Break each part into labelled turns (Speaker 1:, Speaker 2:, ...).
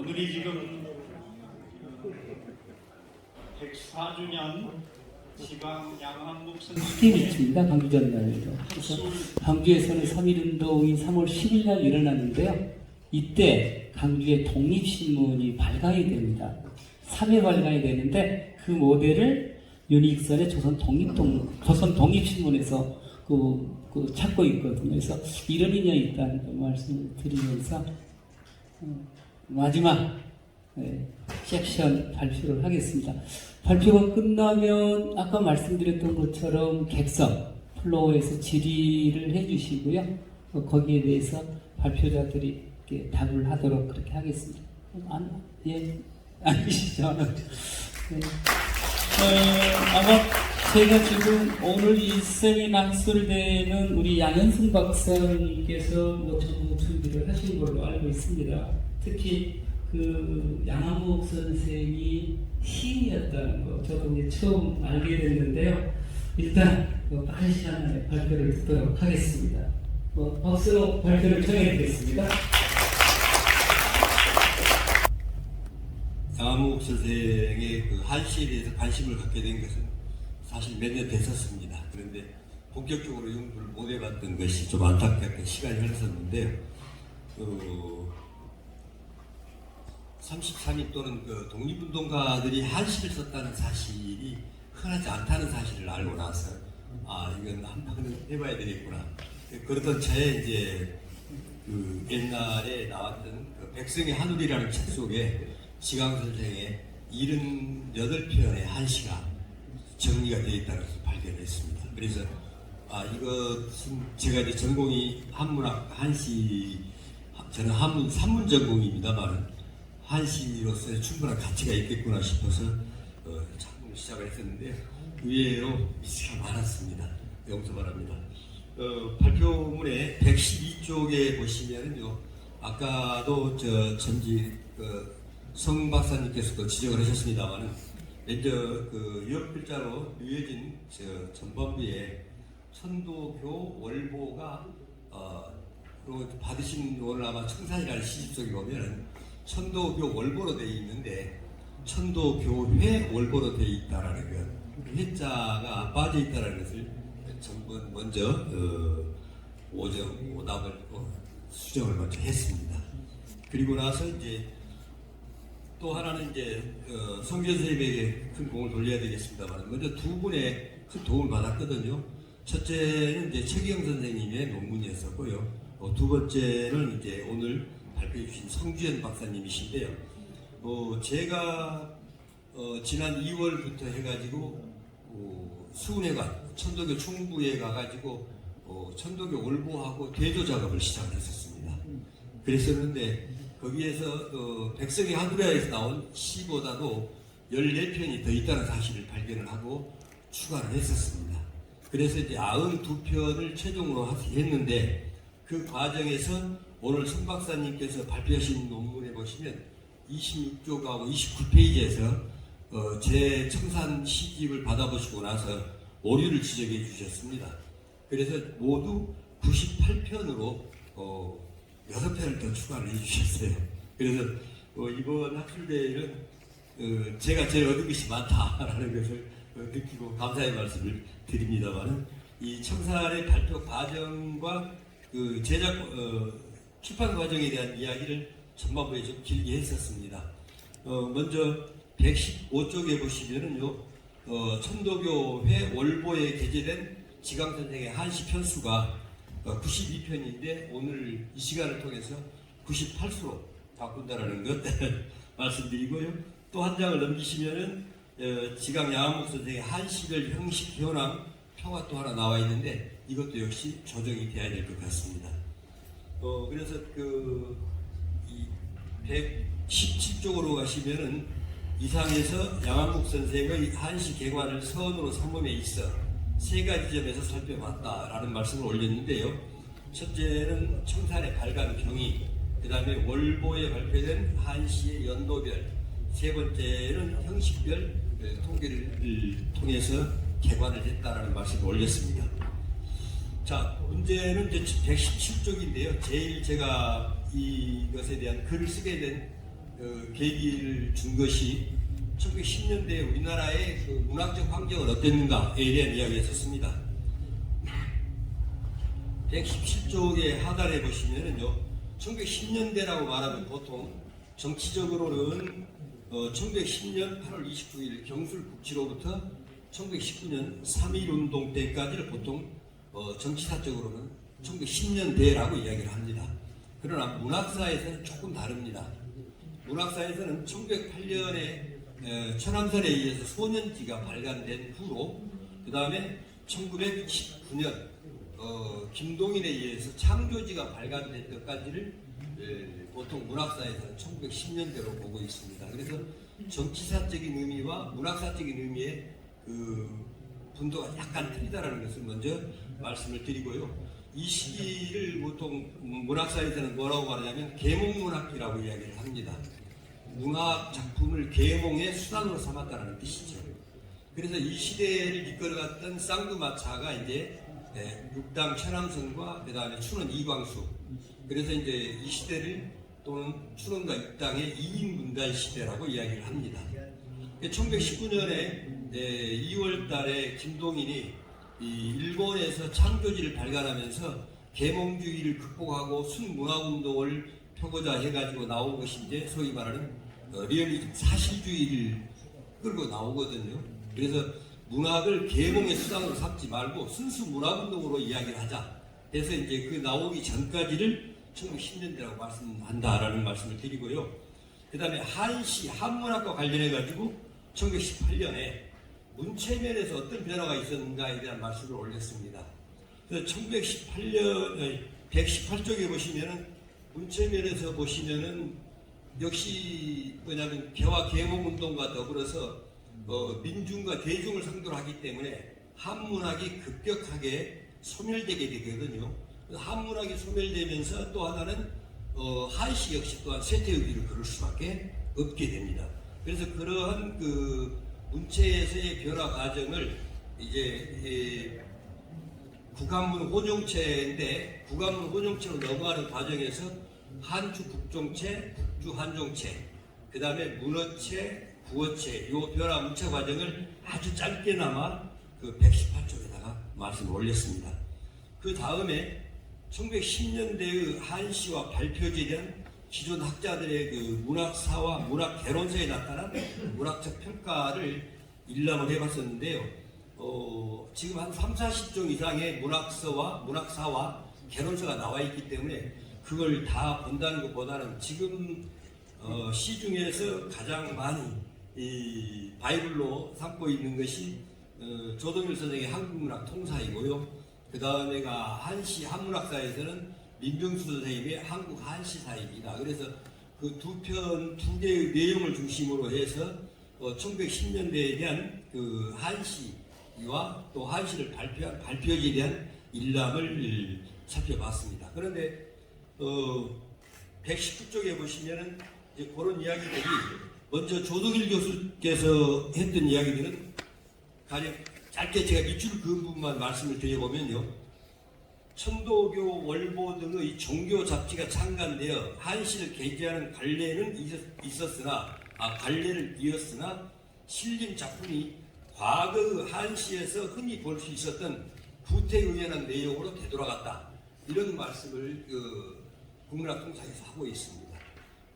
Speaker 1: 오늘이 지금 104주년 지방 양한국
Speaker 2: 크게 미칩니다. 광주 전날에도. 그래서 광주에서는 3.1운동이 3월 10일 날 일어났는데요. 이때 강주의 독립신문이 발간이 됩니다. 3회 발간이 되는데 그 모델을 윤익선의 조선 독립신문에서 찾고 있거든요. 그래서 이런 인연이 있다는 말씀을 드리면서 마지막 섹션 발표를 하겠습니다. 발표가 끝나면 아까 말씀드렸던 것처럼 객석 플로어에서 질의를 해주시고요. 거기에 대해서 발표자들이 이렇게 답을 하도록 그렇게 하겠습니다. 아니시죠? 아마 제가 지금 오늘 이 세미나 학술 대회는 우리 양현승 박사님께서 전부 준비를 하신 걸로 알고 있습니다. 특히 양한국 선생이 시인이었다는 거 저도 이제 처음 알게 됐는데요. 일단 빠른 시간 안에 발표를 듣도록 하겠습니다. 박수로 발표를 청해드리겠습니다.
Speaker 3: 양한국 선생의 한시에 대해서 관심을 갖게 된 것은 사실 몇 년 됐었습니다. 그런데 본격적으로 연구를 못 해봤던 것이 좀 안타깝게 시간이 흘렀었는데요. 33인 또는 독립운동가들이 한시를 썼다는 사실이 흔하지 않다는 사실을 알고 나서 이건 한 번은 해봐야 되겠구나. 그러던 차에 이제 옛날에 나왔던 백성의 한울이라는 책 속에 지강 선생의 78편의 한시가 정리가 되어 있다는 것을 발견했습니다. 그래서 이것은 제가 이제 전공이 한문학 한시, 저는 한문 3문 전공입니다만 한시로서의 충분한 가치가 있겠구나 싶어서 작품을 시작을 했었는데 의외로 미스가 많았습니다. 용서 바랍니다. 발표문의 112쪽에 보시면은요, 아까도 성 박사님께서도 지적을 하셨습니다만은 먼저 옆 글자로 뉘어진 전반부에 천도교 월보가 받으신 오늘 아마 청산이라는 시집 속에 보면은 천도교 월보로 되어 있는데 천도교회 월보로 되어 있다라는 것, 회자가 빠져 있다라는 것을 먼저 오답을 수정을 먼저 했습니다. 그리고 나서 이제 또 하나는 이제 성규 선생님에게 큰 공을 돌려야 되겠습니다만 먼저 두 분의 큰 도움을 받았거든요. 첫째는 이제 최기영 선생님의 논문이었었고요. 두 번째는 이제 오늘 발표해 주신 성주현 박사님이신데요. 제가 지난 2월부터 해가지고 수은회관 천도교 충부에 가가지고 천도교 월보하고 대조 작업을 시작을 했었습니다. 그랬었는데 거기에서 백성의 한두라에서 나온 시보다도 14편이 더 있다는 사실을 발견을 하고 추가를 했었습니다. 그래서 이제 92편을 최종으로 했는데 그 과정에서 오늘 성 박사님께서 발표하신 논문에 보시면 26쪽하고 29페이지에서 제 청산 시집을 받아보시고 나서 오류를 지적해 주셨습니다. 그래서 모두 98편으로 6편을 더 추가를 해주셨어요. 그래서 이번 학술대회는 제가 제일 얻은 것이 많다라는 것을 느끼고 감사의 말씀을 드립니다만 이 청산의 발표 과정과 제작 출판 과정에 대한 이야기를 전반부에 좀 길게 했었습니다. 먼저 115쪽에 보시면은요, 천도교회 월보에 게재된 지강 선생의 한시 편수가 92편인데 오늘 이 시간을 통해서 98수로 바꾼다라는 것 말씀드리고요. 또 한 장을 넘기시면은 지강 양한국 선생의 한시별 형식 현황 표가 또 하나 나와 있는데 이것도 역시 조정이 돼야 될 것 같습니다. 그래서 이 117쪽으로 가시면은 이상에서 양한국 선생의 한시 개관을 서원으로 삼음에 있어 세 가지 점에서 살펴봤다라는 말씀을 올렸는데요. 첫째는 청산의 발간 경위, 그 다음에 월보에 발표된 한시의 연도별, 세 번째는 형식별 통계를 통해서 개관을 했다라는 말씀을 올렸습니다. 자, 문제는 이제 117쪽인데요. 제일 제가 이것에 대한 글을 쓰게 된 계기를 준 것이 1910년대 우리나라의 그 문학적 환경은 어땠는가에 대한 이야기가 있었습니다. 117쪽의 하단에 보시면은요, 1910년대라고 말하면 보통 정치적으로는 1910년 8월 29일 경술국지로부터 1919년 3.1운동 때까지를 보통 정치사적으로는 1910년대라고 이야기를 합니다. 그러나 문학사에서는 조금 다릅니다. 문학사에서는 1908년에 천암선에 의해서 소년지가 발간된 후로 그 다음에 1919년 김동인에 의해서 창조지가 발간된 것까지를 보통 문학사에서는 1910년대로 보고 있습니다. 그래서 정치사적인 의미와 문학사적인 의미의 그 분도가 약간 틀리다라는 것을 먼저 말씀을 드리고요. 이 시기를 보통 문학사에서는 뭐라고 말하냐면 계몽문학기라고 이야기를 합니다. 문학 작품을 계몽의 수단으로 삼았다는 뜻이죠. 그래서 이 시대를 이끌어갔던 쌍두마차가 이제 육당 천암선과 그 다음에 춘원 이광수. 그래서 이제 이 시대를 또는 춘원과 육당의 2인 분단 시대라고 이야기를 합니다. 1919년에 2월 달에 김동인이 일본에서 창조지를 발간하면서 계몽주의를 극복하고 순문화운동을 펴고자 해가지고 나온 것이 이제 소위 말하는 리얼리즘 사실주의를 끌고 나오거든요. 그래서 문학을 계몽의 수단으로 삼지 말고 순수 문화운동으로 이야기를 하자. 그래서 이제 그 나오기 전까지를 1910년대라고 말씀한다라는 말씀을 드리고요. 그 다음에 한시, 한문학과 관련해가지고 1918년에 문체면에서 어떤 변화가 있었는가에 대한 말씀을 올렸습니다. 그래서 118쪽에 보시면은 문체면에서 보시면은 역시 뭐냐면 개화 계몽운동과 더불어서 민중과 대중을 상대로 하기 때문에 한문학이 급격하게 소멸되게 되거든요. 한문학이 소멸되면서 또 하나는 한시 역시 또한 쇠퇴의기를 걸을 수밖에 없게 됩니다. 그래서 그러한 그 문체에서의 변화 과정을 이제 국한문 혼용체인데 국한문 혼용체로 넘어가는 과정에서 한주 국종체, 국주 한종체, 그 다음에 문어체, 구어체 요 변화 문체 과정을 아주 짧게나마 그 118쪽에다가 말씀을 올렸습니다. 그 다음에 1910년대의 한시와 발표지에 대한 기존 학자들의 그 문학사와 문학 개론서에 나타난 문학적 평가를 일람을 해봤었는데요. 지금 한 30-40종 이상의 문학사와 개론서가 나와 있기 때문에 그걸 다 본다는 것보다는 지금 시중에서 가장 많이 이 바이블로 삼고 있는 것이 조동일 선생의 한국문학 통사이고요. 그 다음에가 한시 한문학사에서는 민병수 선생님의 한국 한시사입니다. 그래서 그 두 개의 내용을 중심으로 해서 1910년대에 대한 그 한시와 또 한시를 발표한 발표지에 대한 일람을 살펴봤습니다. 그런데 119쪽에 보시면은 이제 그런 이야기들이 먼저 조동일 교수께서 했던 이야기들은 가령 짧게 제가 밑줄 그은 부분만 말씀을 드려보면요. 천도교, 월보 등의 종교 잡지가 창간되어 한시를 게재하는 관례는 관례를 이었으나 실림 작품이 과거 한시에서 흔히 볼 수 있었던 구태의연한 내용으로 되돌아갔다. 이런 말씀을 국문학통사에서 하고 있습니다.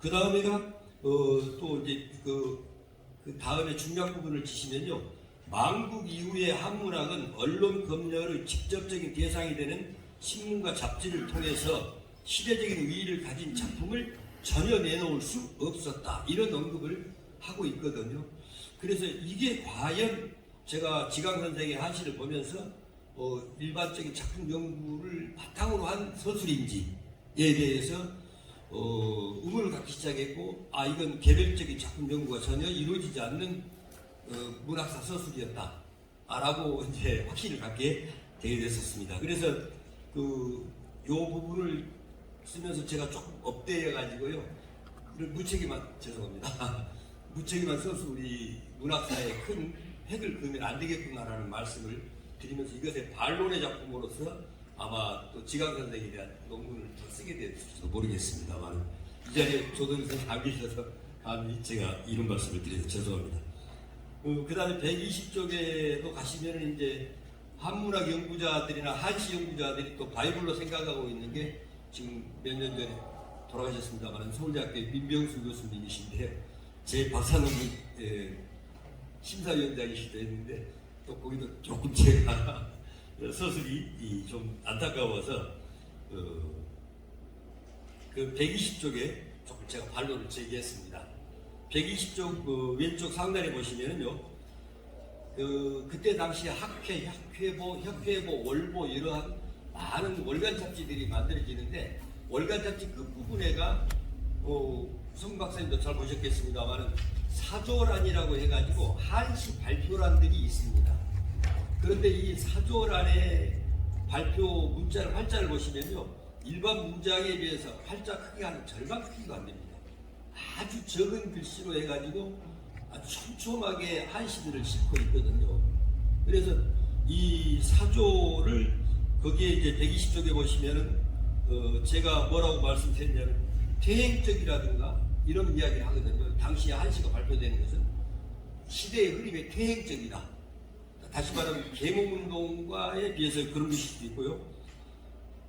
Speaker 3: 그 다음에가 또 이제 그 다음에 중요한 부분을 지시면요. 망국 이후의 한문학은 언론 검열의 직접적인 대상이 되는 신문과 잡지를 통해서 시대적인 의의를 가진 작품을 전혀 내놓을 수 없었다. 이런 언급을 하고 있거든요. 그래서 이게 과연 제가 지강 선생의 한시를 보면서 일반적인 작품 연구를 바탕으로 한 서술인지에 대해서 의문을 갖기 시작했고, 이건 개별적인 작품 연구가 전혀 이루어지지 않는 문학사 서술이었다. 라고 이제 확신을 갖게 되게 됐었습니다. 그래서 요 부분을 쓰면서 제가 조금 업데이해가지고요. 무책임한 서술이 문학사에 큰 획을 그으면 안 되겠구나라는 말씀을 드리면서 이것의 반론의 작품으로서 아마 또 지강 선생에 대한 논문을 더 쓰게 될지도 모르겠습니다만 이 자리에 조동일 선생님 안 계셔서 아니 제가 이런 말씀을 드려서 죄송합니다. 그 다음에 120쪽에도 가시면은 이제 한문학 연구자들이나 한시 연구자들이 또 바이블로 생각하고 있는 게 지금 몇 년 전에 돌아가셨습니다만 서울대학교 민병수 교수님이신데 제 박사논문 심사위원장이시도 했는데 또 거기도 조금 제가 서술이 좀 안타까워서 그 120쪽에 조금 제가 반론을 제기했습니다. 120쪽 그 왼쪽 상단에 보시면은요, 그때 당시 학회, 혁회보, 월보 이러한 많은 월간 잡지들이 만들어지는데 월간 잡지 그 부분에가 성 박사님도 잘 보셨겠습니다만은 사조란이라고 해가지고 한시 발표란들이 있습니다. 그런데 이 사조란의 발표 문자를 활자를 보시면요, 일반 문장에 비해서 활자 크기가 한 절반 크기가 안 됩니다. 아주 적은 글씨로 해가지고 아주 촘촘하게 한시들을 싣고 있거든요. 그래서 이 사조를 거기에 이제 120쪽에 보시면은 제가 뭐라고 말씀드렸냐면 퇴행적이라든가 이런 이야기를 하거든요. 당시에 한시가 발표되는 것은 시대의 흐름에 퇴행적이다. 다시 말하면 계몽운동과에 비해서 그런 것일 수도 있고요.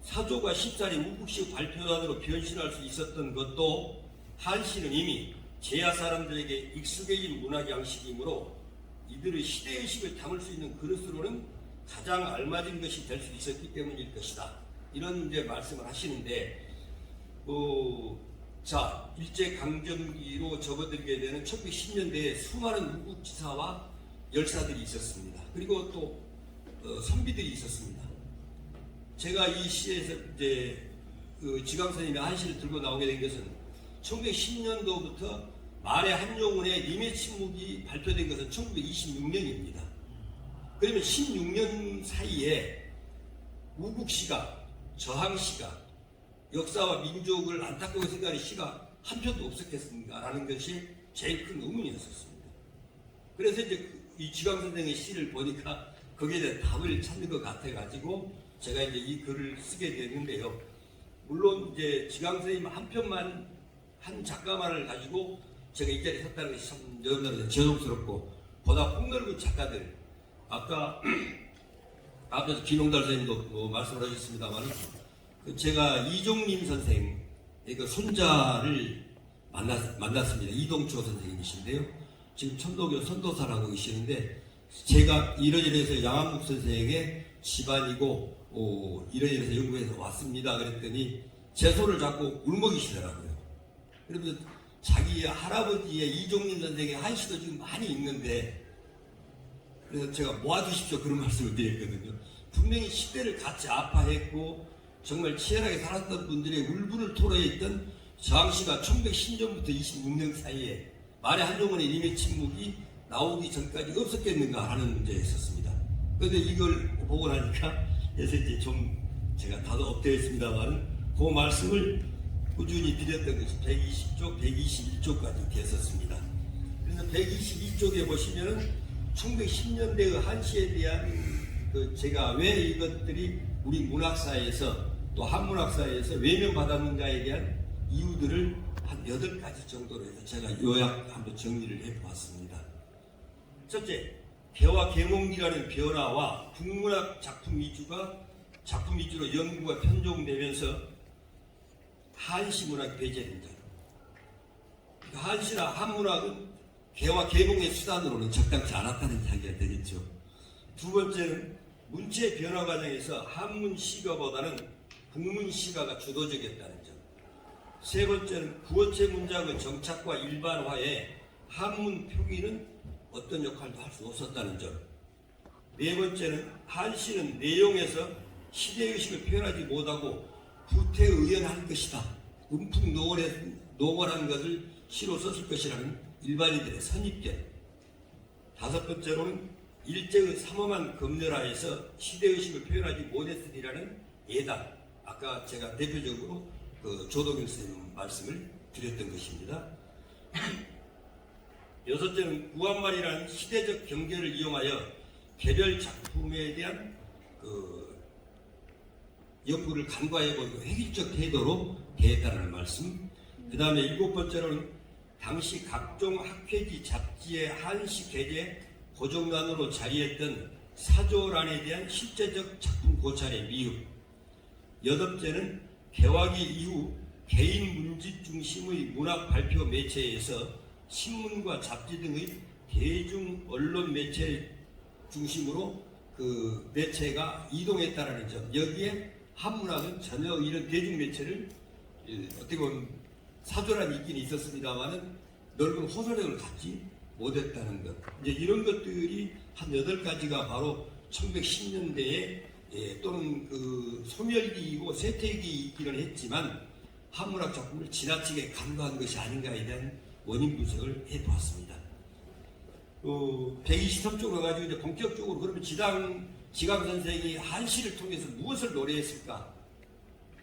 Speaker 3: 사조가 쉽사리 우국식 발표단으로 변신할 수 있었던 것도 한시는 이미 제야 사람들에게 익숙해진 문학 양식이므로 이들의 시대의식을 담을 수 있는 그릇으로는 가장 알맞은 것이 될 수 있었기 때문일 것이다. 이런 이제 말씀을 하시는데, 자, 일제강점기로 접어들게 되는 1910년대에 수많은 우국지사와 열사들이 있었습니다. 그리고 또 선비들이 있었습니다. 제가 이 시에서 이제 지강 선생님의 한시를 들고 나오게 된 것은 1910년도부터 말의 한용운의 님의 침묵이 발표된 것은 1926년입니다. 그러면 16년 사이에 우국시가, 저항시가, 역사와 민족을 안타까워 생각하는 시가 한 편도 없었겠습니까? 라는 것이 제일 큰 의문이었었습니다. 그래서 이제 이 지강 선생의 시를 보니까 거기에 대한 답을 찾는 것 같아가지고 제가 이제 이 글을 쓰게 됐는데요. 물론 이제 지강 선생님 한 편만, 한 작가만을 가지고 제가 이 자리에 섰다는 것이 참 여러분들한테 죄송스럽고, 보다 폭넓은 작가들, 아까 앞에서 김용달 선생님도 말씀을 하셨습니다만, 제가 이종림 선생의 그 손자를 만났습니다. 이동초 선생님이신데요. 지금 천도교 선도사라고 계시는데, 제가 이러이러해서 양한국 선생에게 집안이고 이러이러해서 연구해서 왔습니다. 그랬더니 제 손을 잡고 울먹이시더라고요. 그러면서 자기 할아버지의 이종림 선생의 한시도 지금 많이 읽는데, 그래서 제가 모아주십시오 그런 말씀을 드렸거든요. 분명히 시대를 같이 아파했고 정말 치열하게 살았던 분들의 울분을 토로했던 저항시가 1910년부터 26년 사이에 말의 한용운의 님의 침묵이 나오기 전까지 없었겠는가 하는 문제가 있었습니다. 그런데 이걸 보고 나니까 그래서 이제 좀 제가 다소 업되었습니다만 그 말씀을 꾸준히 드렸던 것이 120쪽, 121쪽까지 됐었습니다. 그래서 122쪽에 보시면은 1910년대의 한시에 대한 제가 왜 이것들이 우리 문학사에서 또 한문학사에서 외면받았는가에 대한 이유들을 한 8가지 정도로 해서 제가 요약 한번 정리를 해보았습니다. 첫째, 개와 계몽이라는 변화와 국문학 작품 위주로 연구가 편종되면서 한시 문학이 배제된 점. 한시나 한문학은 개와 계몽의 수단으로는 적당치 않았다는 이야기가 되겠죠. 두 번째는 문체 변화 과정에서 한문 시가보다는 국문 시가가 주도적이었다는 점. 세 번째는 구어체 문장의 정착과 일반화에 한문 표기는 어떤 역할도 할 수 없었다는 점. 네 번째는 한시는 내용에서 시대의식을 표현하지 못하고 구태의연한 것이다. 움푹 노골한 것을 시로 썼을 것이라는 일반인들의 선입견. 다섯 번째로는 일제의 삼엄한 검열하에서 시대의식을 표현하지 못했으리라는 예단. 아까 제가 대표적으로 조동현 선생님 말씀을 드렸던 것입니다. 여섯째는 구한말이라는 시대적 경계를 이용하여 개별 작품에 대한 연구를 간과해보고 획일적 태도로 대했다는 말씀. 그 다음에 일곱 번째로는 당시 각종 학회지 잡지의 한시 게재 고정란으로 자리했던 사조란에 대한 실제적 작품 고찰의 미흡. 여덟째는 개화기 이후 개인 문집 중심의 문학 발표 매체에서 신문과 잡지 등의 대중 언론 매체 중심으로 그 매체가 이동했다라는 점. 여기에 한문학은 전혀 이런 대중 매체를 어떻게 보면 사조란이 있긴 있었습니다만은 넓은 호소력을 갖지 못했다는 것. 이제 이런 것들이 한 8가지가 바로 1910년대에 또는 그 소멸기이고 쇠퇴기이기는 했지만 한문학 작품을 지나치게 간과한 것이 아닌가에 대한 원인 분석을 해보았습니다. 123쪽으로 가지고 이제 본격적으로 그러면 지강 선생이 한시를 통해서 무엇을 노래했을까?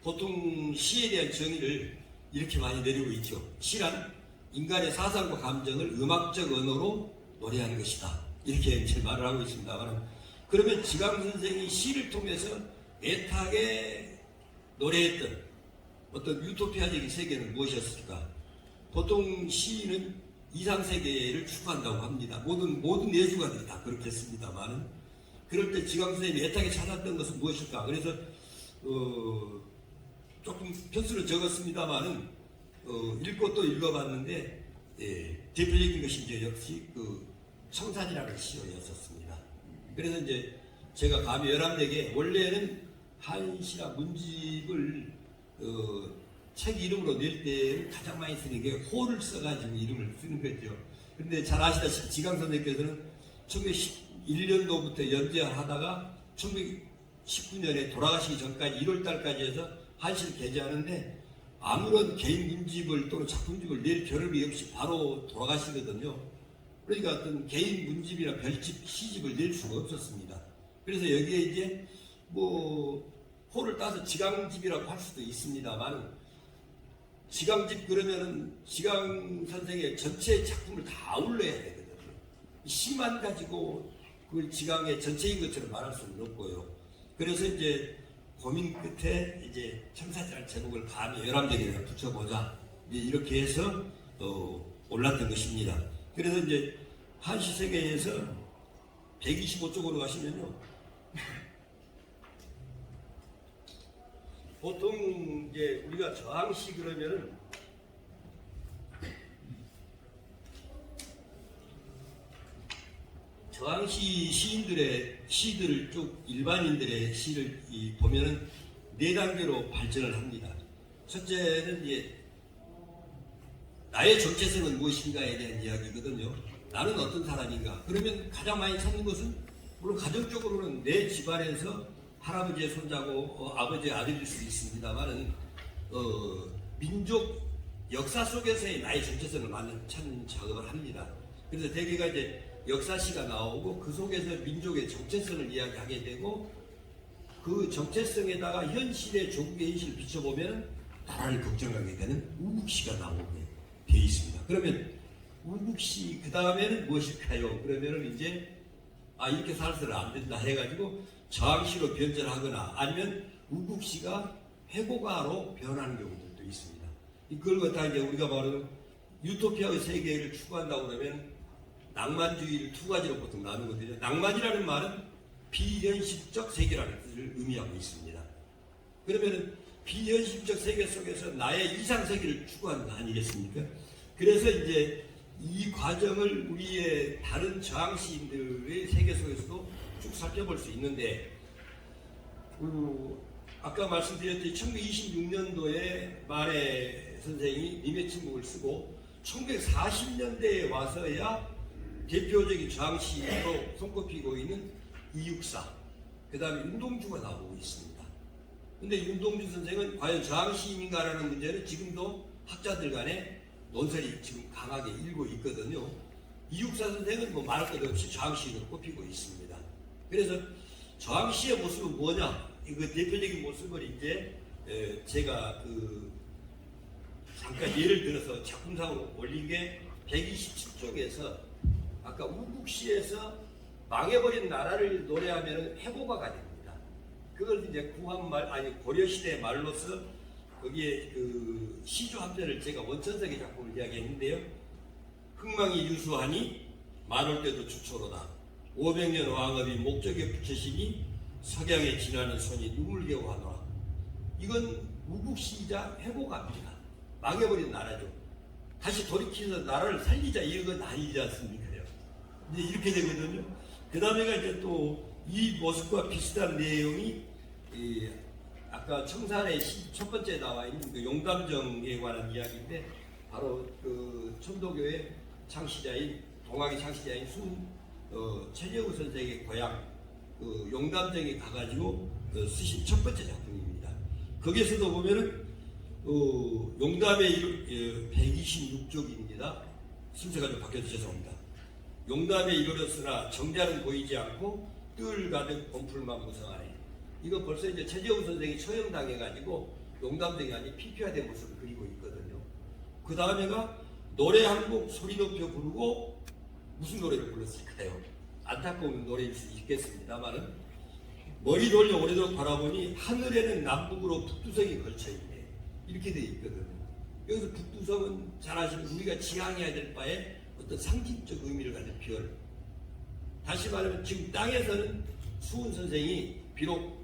Speaker 3: 보통 시에 대한 정의를 이렇게 많이 내리고 있죠. 시란 인간의 사상과 감정을 음악적 언어로 노래하는 것이다. 이렇게 이제 말을 하고 있습니다만, 그러면 지강 선생이 시를 통해서 애타게 노래했던 어떤 유토피아적인 세계는 무엇이었을까? 보통 시인은 이상세계를 추구한다고 합니다. 모든 예술가들이 다 그렇겠습니다만, 그럴 때 지강 선생님이 애타게 찾았던 것은 무엇일까? 그래서 조금 편수를 적었습니다만은 읽고 또 읽어봤는데 대표적인 것이 이제 역시 그 청산이라는 시였었습니다. 그래서 이제 제가 감히 11개 원래는 한시나 문집을 책 이름으로 낼 때 가장 많이 쓰는 게 호를 써가지고 이름을 쓰는 거죠. 근데 잘 아시다시피 지강 선생님께서는 1911년도부터 연재하다가 1919년에 돌아가시기 전까지 1월달까지 해서 한시를 게재하는데 아무런 개인 문집을 또는 작품집을 낼 겨를이 없이 바로 돌아가시거든요. 그러니까 어떤 개인 문집이나 별집, 시집을 낼 수가 없었습니다. 그래서 여기에 이제 뭐 호를 따서 지강집이라고 할 수도 있습니다만, 지강집 그러면은 지강 선생의 전체 작품을 다 아울러야 되거든요. 시만 가지고 그 지강의 전체인 것처럼 말할 수는 없고요. 그래서 이제 고민 끝에 이제 청사지라는 제목을 감히 11개에 붙여보자, 이렇게 해서 올랐던 것입니다. 그래서 이제 한시 세계에서 125쪽으로 가시면요, 보통 이제 우리가 저항시 그러면은 저항시 시인들의 시들을 쭉 일반인들의 시를 보면은 4단계로 발전을 합니다. 첫째는 이제 나의 정체성은 무엇인가에 대한 이야기거든요. 나는 어떤 사람인가? 그러면 가장 많이 찾는 것은 물론 가정적으로는 내 집안에서 할아버지의 손자고 아버지의 아들일 수도 있습니다만은 민족 역사 속에서의 나의 정체성을 찾는 작업을 합니다. 그래서 대개가 이제 역사시가 나오고 그 속에서 민족의 정체성을 이야기하게 되고, 그 정체성에다가 현실의 조국의 현실을 비춰보면 나라를 걱정하게 되는 우국시가 나오게 되어 있습니다. 그러면 우국시 그 다음에는 무엇일까요? 그러면은 이제 이렇게 살아서는 안 된다 해가지고 저항시로 변절하거나 아니면 우국시가 회고가로 변하는 경우들도 있습니다. 이걸 갖다 이제 우리가 말하는 유토피아의 세계를 추구한다고 그러면 낭만주의를 2가지로 보통 나누거든요. 낭만이라는 말은 비현실적 세계라는 뜻을 의미하고 있습니다. 그러면은 비현실적 세계 속에서 나의 이상 세계를 추구하는 거 아니겠습니까? 그래서 이제 이 과정을 우리의 다른 저항시인들의 세계 속에서도 쭉 살펴볼 수 있는데, 아까 말씀드렸듯이 1926년도에 만해 선생이 님의 침묵을 쓰고 1940년대에 와서야 대표적인 저항시로 손꼽히고 있는 이육사, 그 다음에 윤동주가 나오고 있습니다. 근데 윤동주 선생은 과연 저항시인인가라는 문제는 지금도 학자들 간에 논설이 지금 강하게 일고 있거든요. 이육사 선생은 뭐 말할 것 없이 저항시인으로 꼽히고 있습니다. 그래서 저항시의 모습은 뭐냐? 그 대표적인 모습을 이제 제가 잠깐 예를 들어서 작품상으로 올린 게 127쪽에서 아까 우국시에서 망해버린 나라를 노래하면 해고가가 됩니다. 그걸 이제 고려시대 말로서 거기에 그 시조 한 편을 제가 원천석의 작품을 이야기했는데요. 흥망이 유수하니 말할 때도 주초로다. 500년 왕업이 목적에 붙여시니 석양에 지나는 손이 눈물겨워 하노라. 이건 무국시이자 회고갑니다. 망해버린 나라죠. 다시 돌이켜서 나라를 살리자 이건 아니지 않습니까? 이제 이렇게 되거든요. 그 다음에가 이제 또 이 모습과 비슷한 내용이 아까 청산의 첫 번째 나와 있는 그 용담정에 관한 이야기인데, 바로 그 천도교의 창시자인 동학의 창시자인 최재우 선생의 고향 그 용담정에 가가지고 쓰신 첫 번째 작품입니다. 거기에서도 보면은 용담의 126쪽입니다. 순서가 좀 바뀌어서 죄송합니다. 용담에 이르렀으나 정자는 보이지 않고 뜰 가득 범풀만 무성하네. 이거 벌써 이제 최재우 선생이 처형당해가지고 용담정이 아닌 피폐화된 모습을 그리고 있거든요. 그 다음에가 노래 한 곡 소리 높여 부르고, 무슨 노래를 불렀을까요? 안타까운 노래일 수 있겠습니다만은, 머리 돌려 오래도록 바라보니 하늘에는 남북으로 북두성이 걸쳐있네. 이렇게 되어 있거든요. 여기서 북두성은 잘 아시는 우리가 지향해야 될 바에 어떤 상징적 의미를 가진 별. 다시 말하면 지금 땅에서는 수훈 선생이 비록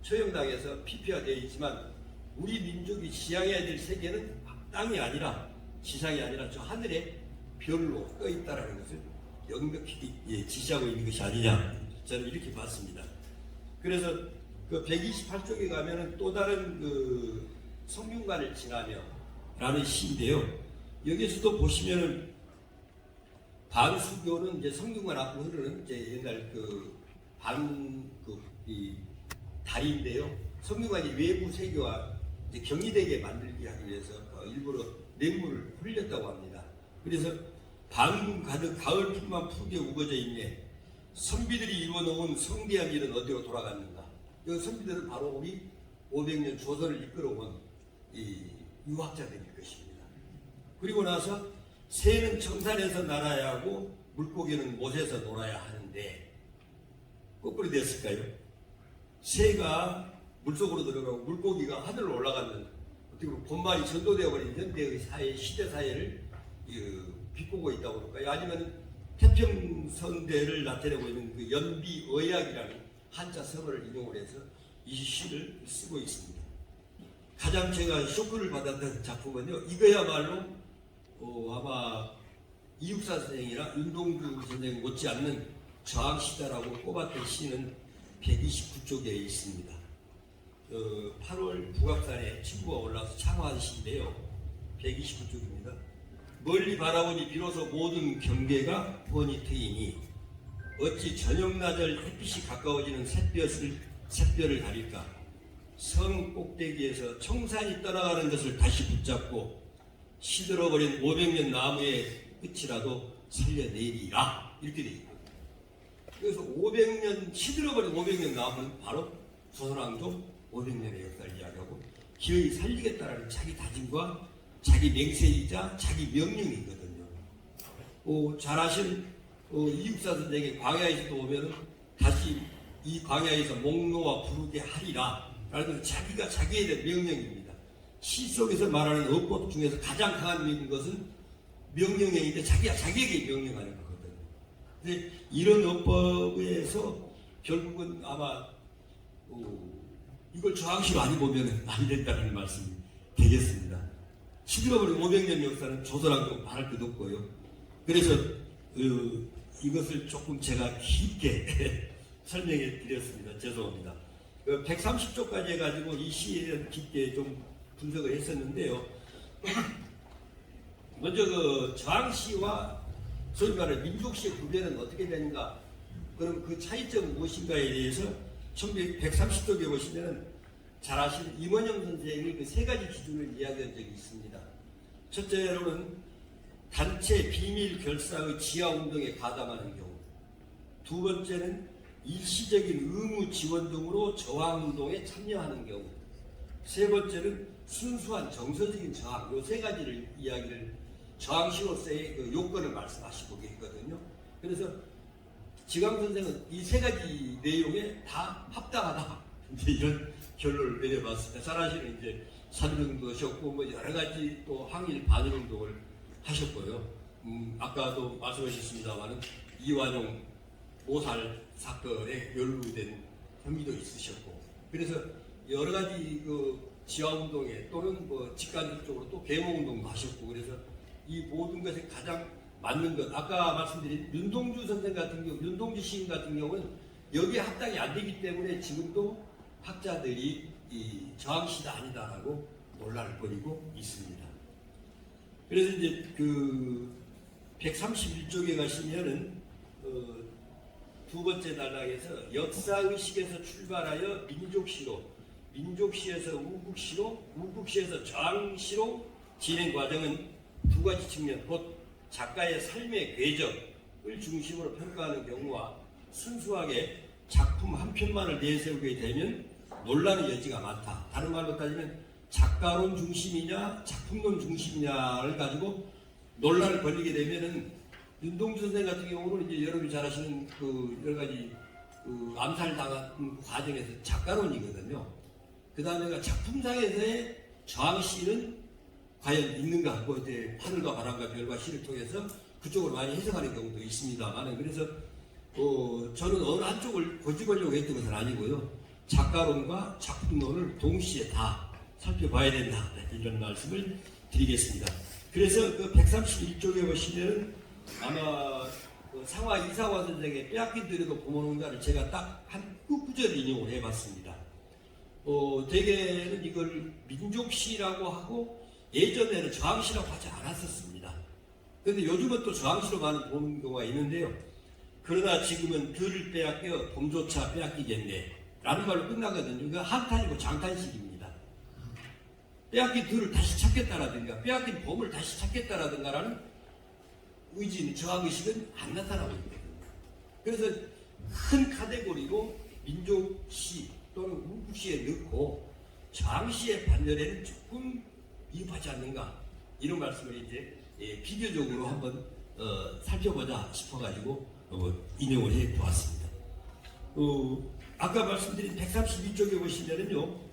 Speaker 3: 처형당해서 피폐화되어 있지만, 우리 민족이 지향해야 될 세계는 땅이 아니라, 지상이 아니라 저 하늘에 별로 떠 있다라는 것을 명백히 지시하고 있는 것이 아니냐, 저는 이렇게 봤습니다. 그래서 그 128쪽에 가면은 또 다른 그 성균관을 지나며 라는 시인데요. 여기에서도 보시면은 반수교는 이제 성균관 앞으로 흐르는 이제 옛날 이 다리인데요. 성균관이 외부 세계와 이제 경이되게 만들기 하기 위해서 일부러 냇물을 흘렸다고 합니다. 그래서 방금 가득 가을 풀만 푸르게 우거져 있네. 선비들이 이루어놓은 성대한 일은 어디로 돌아갔는가? 이 선비들은 바로 우리 500년 조선을 이끌어온 이 유학자들일 것입니다. 그리고 나서 새는 청산에서 날아야 하고 물고기는 못에서 놀아야 하는데, 거꾸로 됐을까요? 새가 물속으로 들어가고 물고기가 하늘로 올라가는, 어떻게 보면 본말이 전도되어 버린 현대의 사회, 시대 사회를 비꼬고 있다고 할까요? 아니면 태평성대를 나타내고 있는 그 연비의학이라는 한자 서문을 인용을 해서 이 시를 쓰고 있습니다. 가장 제가 쇼크를 받았던 작품은요, 이거야말로 아마 이육사 선생이나 윤동주 선생 못지않는 저항시다라고 꼽았던 시는 129쪽에 있습니다. 8월 북악산에 친구가 올라와서 창화한 시인데요. 129쪽입니다. 멀리 바라보니 비로소 모든 경계가 훤히 트이니 어찌 저녁나절 햇빛이 가까워지는 샛별을 가릴까. 성 꼭대기에서 청산이 떠나가는 것을 다시 붙잡고 시들어버린 500년 나무의 끝이라도 살려내리라. 이렇게 되어 있고, 그래서 500년 시들어버린 500년 나무는 바로 조선왕조 500년의 역사를 이야기하고 기어이 살리겠다라는 자기 다짐과 자기 맹세이자 자기 명령이거든요. 잘 아시는 이육사 선생의 광야에서도 보면은 다시 이 광야에서 목노와 부르게 하리라 라는 자기가 자기에 대한 명령입니다. 시 속에서 말하는 어법 중에서 가장 강한 것은 명령형인데 자기가 자기에게 명령하는 거거든요. 근데 이런 어법에서 결국은 아마 이걸 저항시로 안 보면 안 된다는 말씀이 되겠습니다. 시들어버린 500년 역사는 조선왕조 말할 것도 없고요. 그래서 이것을 조금 제가 깊게 설명해 드렸습니다. 죄송합니다. 130쪽까지 해가지고 이 시에 대한 깊게 좀 분석을 했었는데요. 먼저 그 저항시와 소위 말하는 민족시의 구별은 어떻게 되는가? 그럼 그 차이점은 무엇인가에 대해서 130쪽에 보시면은 잘 아시는 임원영 선생이 그 세 가지 기준을 이야기한 적이 있습니다. 첫째로는 단체 비밀 결사의 지하 운동에 가담하는 경우, 두 번째는 일시적인 의무 지원 등으로 저항 운동에 참여하는 경우, 세 번째는 순수한 정서적인 저항. 이 세 가지를 이야기를 저항시로서의 그 요건을 말씀하시고 계시거든요. 그래서 지강 선생은 이 세 가지 내용에 다 합당하다, 이제 이런 결론을 내려봤습니다. 잘 아시는 이제 사도운동도 하셨고 뭐 여러 가지 또 항일 반일 운동을 하셨고요. 아까도 말씀하셨습니다만은 이완용 모살 사건에 연루된 혐의도 있으셨고, 그래서 여러 가지 그 지하운동에 또는 뭐 직간접적으로 또 계몽운동도 하셨고, 그래서 이 모든 것에 가장 맞는 것, 아까 말씀드린 윤동주 선생 같은 경우, 윤동주 시인 같은 경우는 여기에 합당이 안 되기 때문에 지금도 학자들이 이 저항시다 아니다라고 논란을 벌이고 있습니다. 그래서 이제 그 131쪽에 가시면은 두 번째 단락에서 역사의식에서 출발하여 민족시로, 민족시에서 우국시로, 우국시에서 저항시로 진행 과정은 두 가지 측면, 곧 작가의 삶의 궤적을 중심으로 평가하는 경우와 순수하게 작품 한 편만을 내세우게 되면 논란의 여지가 많다. 다른 말로 따지면 작가론 중심이냐 작품론 중심이냐를 가지고 논란을 벌이게 되면은 윤동주 선생 같은 경우는 이제 여러분이 잘 아시는 그 여러 가지 그 암살당한 과정에서 작가론이거든요. 그 다음에가 작품상에서의 저항시는 과연 있는가 하고 이제 하늘과 바람과 별과 시를 통해서 그쪽으로 많이 해석하는 경우도 있습니다만, 그래서 저는 어느 한쪽을 고집하려고 했던 것은 아니고요. 작가론과 작품론을 동시에 다 살펴봐야 된다, 이런 말씀을 드리겠습니다. 그래서 그 131쪽에 보시면 아마 그 상화 이상화 선생의 빼앗긴 들에도 고모농가를 제가 딱 한 구절 인용을 해봤습니다. 대개는 이걸 민족시라고 하고 예전에는 저항시라고 하지 않았었습니다. 그런데 요즘은 또 저항시로 많이 보는 경우가 있는데요. 그러나 지금은 들을 빼앗겨 봄조차 빼앗기겠네 라는 말로 끝나거든요. 이거 한탄이고 장탄식입니다. 빼앗긴 들을 다시 찾겠다라든가 빼앗긴 봄을 다시 찾겠다라든가 라는 의지는, 저항의식은 안 나타나고 있거든요. 그래서 큰 카테고리로 민족시 또는 우국시에 넣고 저항시의 반열에는 조금 미흡하지 않는가, 이런 말씀을 이제 비교적으로 한번 살펴보자 싶어가지고 인용을 해 보았습니다. 아까 말씀드린 132쪽에 보시면은요,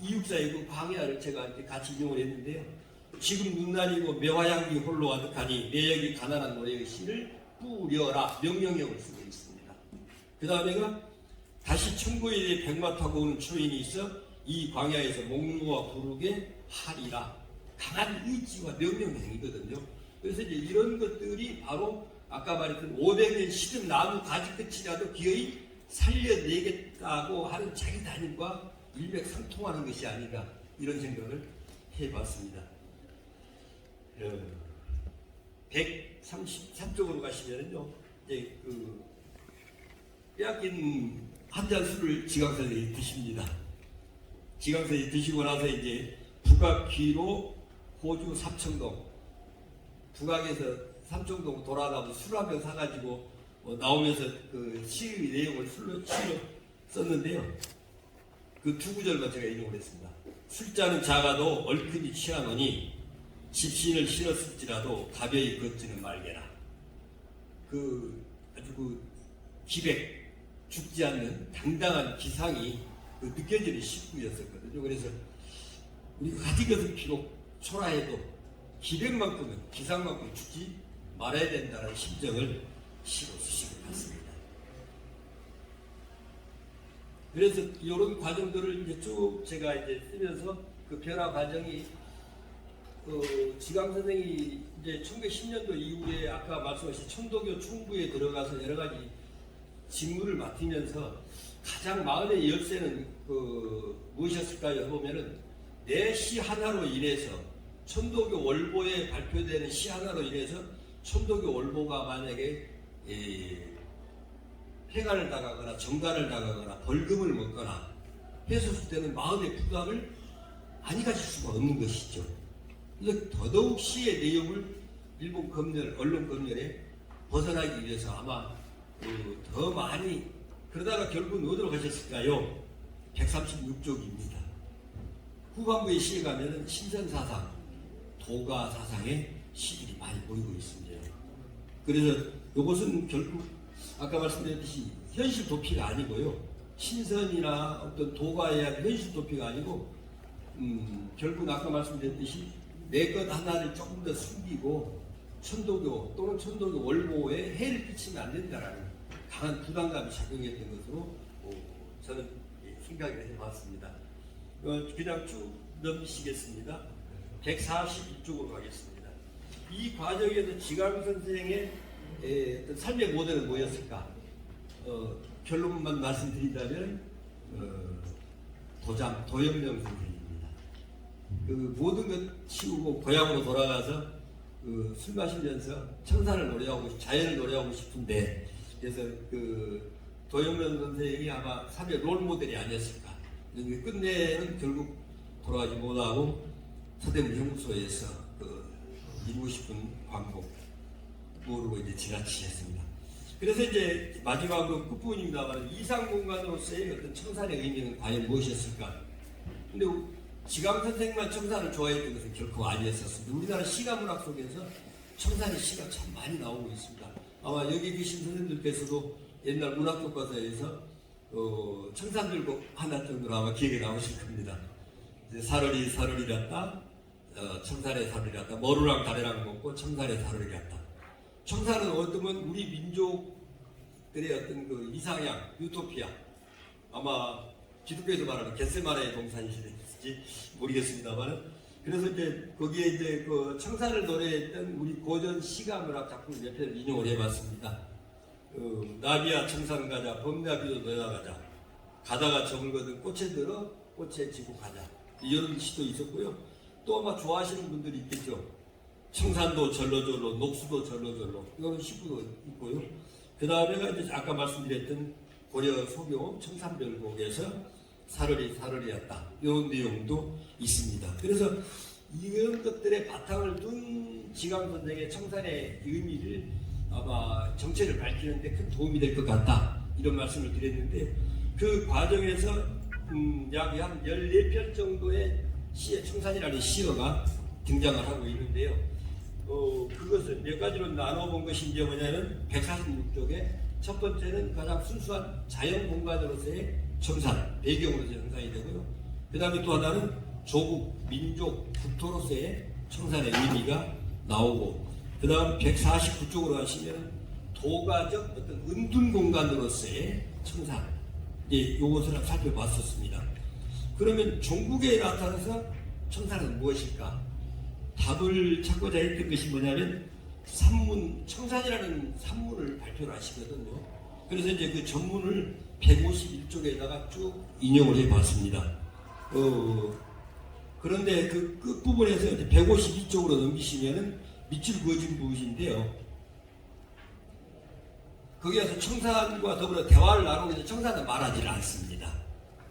Speaker 3: 이육사의 그 광야를 제가 이제 같이 인용을 했는데요. 지금 눈날이고 매화향기 홀로 아득하니 내역이 가난한 노예의 시를 뿌려라, 명령형을 쓰고 있습니다. 그 다음에가 다시 천고에 백마 타고 오는 초인이 있어 이 광야에서 목루와 부르게 하리라. 강한 의지와 명령형이거든요. 그래서 이제 이런 것들이 바로 아까 말했던 500년 시든 나무 가지 끝이라도 기어이 살려내겠다고 하는 자기 담임과 일맥상통하는 것이 아닌가, 이런 생각을 해봤습니다. 133쪽으로 가시면은요, 이제 그 빼앗긴 한 잔 술을 지광선생이 드십니다. 지광선생이 드시고 나서 이제 북악기로 호주 삼청동, 북악에서 삼청동 돌아다니고 술 한 병 사가지고 나오면서 그 시의 내용을 술로 썼는데요. 그 두 구절만 제가 인용을 했습니다. 술자는 작아도 얼큰이 취하노니 집신을 신었을지라도 가벼이 걷지는 말게라. 그 아주 그 기백, 죽지 않는 당당한 기상이 그 느껴지는 시구였었거든요. 그래서 우리가 가진 것은 비록 초라해도 기백만큼은, 기상만큼 죽지 말아야 된다는 심정을 시로 쓰신 것 같습니다. 그래서 이런 과정들을 이제 쭉 제가 이제 쓰면서 그 변화 과정이 지광 선생이 이제 1910년도 이후에 아까 말씀하신 천도교 총부에 들어가서 여러 가지 직무를 맡으면서 가장 마음의 열쇠는 무엇이었을까요? 보면은 내 시 하나로 인해서 천도교 월보에 발표되는 시 하나로 인해서 천도교 월보가 만약에 폐간을 당하거나 정간을 당하거나 벌금을 먹거나 했었을 때는 마음의 부담을 많이 가질 수가 없는 것이죠. 그래서 더더욱 시의 내용을 일본 검열, 언론 검열에 벗어나기 위해서 아마 더 많이, 그러다가 결국은 어디로 가셨을까요? 136쪽입니다. 후반부의 시에 가면은 신선사상, 도가사상의 시들이 많이 보이고 있습니다. 그래서 이것은 결국 아까 말씀드렸듯이 현실 도피가 아니고요. 신선이나 어떤 도가에 대한 현실 도피가 아니고 결국 아까 말씀드렸듯이 내 것 하나를 조금 더 숨기고 천도교 또는 천도교 원고에 해를 끼치면 안 된다라는 강한 부담감이 작용했던 것으로 저는 생각을 해봤습니다. 그냥 쭉 넘기시겠습니다. 141쪽으로 가겠습니다. 이 과정에서 지강 선생의 어떤 삶의 모델은 뭐였을까? 결론만 말씀드리자면 도영명 선생입니다. 그 모든 것 치우고 고향으로 돌아가서 술 마시면서 청산을 노래하고 자연을 노래하고 싶은데, 그래서 도영명 선생이 아마 삶의 롤 모델이 아니었을까. 끝내는 결국 돌아가지 못하고 서대문 형무소에서 이루고 싶은 광고 모르고 이제 지나치셨습니다. 그래서 이제 마지막으로 끝부분입니다만 이상 공간으로서의 어떤 청산의 의미는 과연 무엇이었을까? 근데 지강 선생만 청산을 좋아했던 것은 결코 아니었었습니다. 우리나라 시가 문학 속에서 청산의 시가 참 많이 나오고 있습니다. 아마 여기 계신 선생님들께서도 옛날 문학 교과서에서 청산들곡 하나 정도로 아마 기억에 나오실 겁니다. 이제 사르리랐다, 청산의 사르리랐다, 머루랑 다래랑 먹고 청산의 사르리랐다. 청산은 어쩌면 우리 민족들의 어떤 그 이상향, 유토피아, 아마 기독교에서 말하는 겟세마네의 동산이실지 모르겠습니다만, 그래서 이제 거기에 이제 그 청산을 노래했던 우리 고전 시가 문학 작품 몇 편을 인용을 해봤습니다. 나비야 청산 가자, 범나비도 너야 가자, 가다가 저물거든 꽃에 들어 꽃에 지고 가자, 이런 시도 있었고요. 또 아마 좋아하시는 분들이 있겠죠. 청산도 절로절로, 녹수도 절로절로, 이런 시구도 있고요. 그 다음에가 이제 아까 말씀드렸던 고려 소교 청산별곡에서 사르리였다, 이런 내용도 있습니다. 그래서 이런 것들의 바탕을 둔 지강 선생의 청산의 의미를 아마 정체를 밝히는데 큰 도움이 될 것 같다, 이런 말씀을 드렸는데, 그 과정에서 약 한 14편 정도의 시의 청산이라는 시어가 등장을 하고 있는데요. 그것을 몇 가지로 나눠본 것이 이제 뭐냐면 146쪽에 첫 번째는 가장 순수한 자연 공간으로서의 청산, 배경으로서의 청산이 되고요. 그 다음에 또 하나는 조국, 민족, 국토로서의 청산의 의미가 나오고, 그 다음 149쪽으로 가시면 도가적 어떤 은둔 공간으로서의 청산, 이것을 살펴봤었습니다. 그러면 종국에 나타나서 청산은 무엇일까? 답을 찾고자 했던 것이 뭐냐면 산문, 청산이라는 산문을 발표를 하시거든요. 그래서 이제 그 전문을 151쪽에다가 쭉 인용을 해봤습니다. 그런데 그 끝부분에서 이제 152쪽으로 넘기시면은 밑줄 그어진 부분인데요. 거기에서 청산과 더불어 대화를 나누고 있는 청산은 말하지를 않습니다.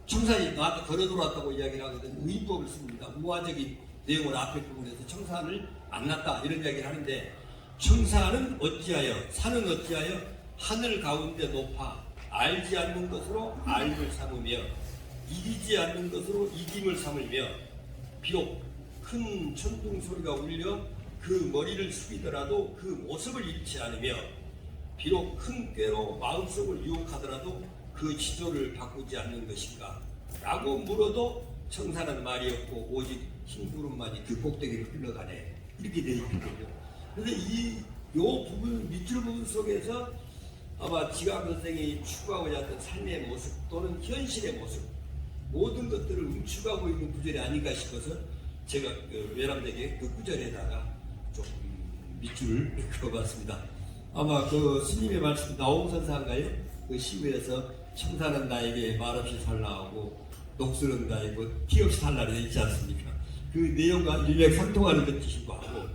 Speaker 3: 청산이 나한테 걸어들어왔다고 이야기를 하거든요. 의법을 씁니다. 우화적인 내용을 앞에 부분에서 청산을 만났다, 이런 이야기를 하는데, 청산은 어찌하여, 산은 어찌하여 하늘 가운데 높아 알지 않는 것으로 알을 삼으며 이기지 않는 것으로 이김을 삼으며, 비록 큰 천둥 소리가 울려 그 머리를 숙이더라도 그 모습을 잃지 않으며, 비록 큰 꾀로 마음속을 유혹하더라도 그 지조를 바꾸지 않는 것인가? 라고 물어도 청산은 말이 없고 오직 흰 구름만이 그 꼭대기를 흘러가네, 이렇게 되어 있거든요. 그런데 요 부분, 밑줄 부분 속에서 아마 지강 선생이 추구하고자 했던 삶의 모습 또는 현실의 모습, 모든 것들을 응축하고 있는 구절이 아닌가 싶어서 제가 외람되게 그 구절에다가 조금 밑줄을 그어봤습니다. 아마 그 스님의 말씀, 나홍선사인가요? 그 시구에서 청산은 나에게 말없이 살라하고 녹슬은 나에게 티 없이 살라고 되어 있지 않습니까? 그 내용과 일맥상통하는 것 뜻이고 하고,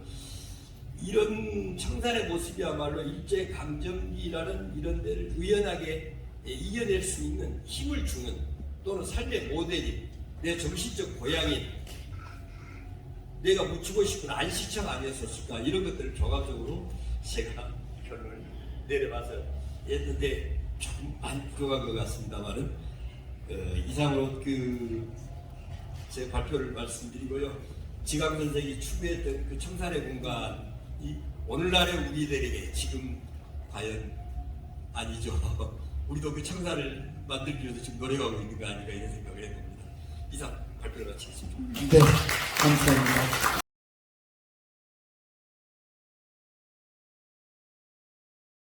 Speaker 3: 이런 청산의 모습이야말로 일제강점기라는 이런 데를 의연하게 이겨낼 수 있는 힘을 주는, 또는 삶의 모델인, 내 정신적 고향인, 내가 묻히고 싶은 안식처가 아니었을까, 이런 것들을 종합적으로 제가 결론을 내려봐서 했는데 조금 많이 부족한 것 같습니다만은, 이상으로 제 발표를 말씀드리고요. 지강 선생이 추구했던 그 청산의 공간이 오늘날의 우리들에게 지금 과연 아니죠. 우리도 그 청산을 만들기 위해서 지금 노력하고 있는 거 아닌가, 이런 생각을 해봅니다. 이상 발표를 마치겠습니다.
Speaker 2: 네, 감사합니다.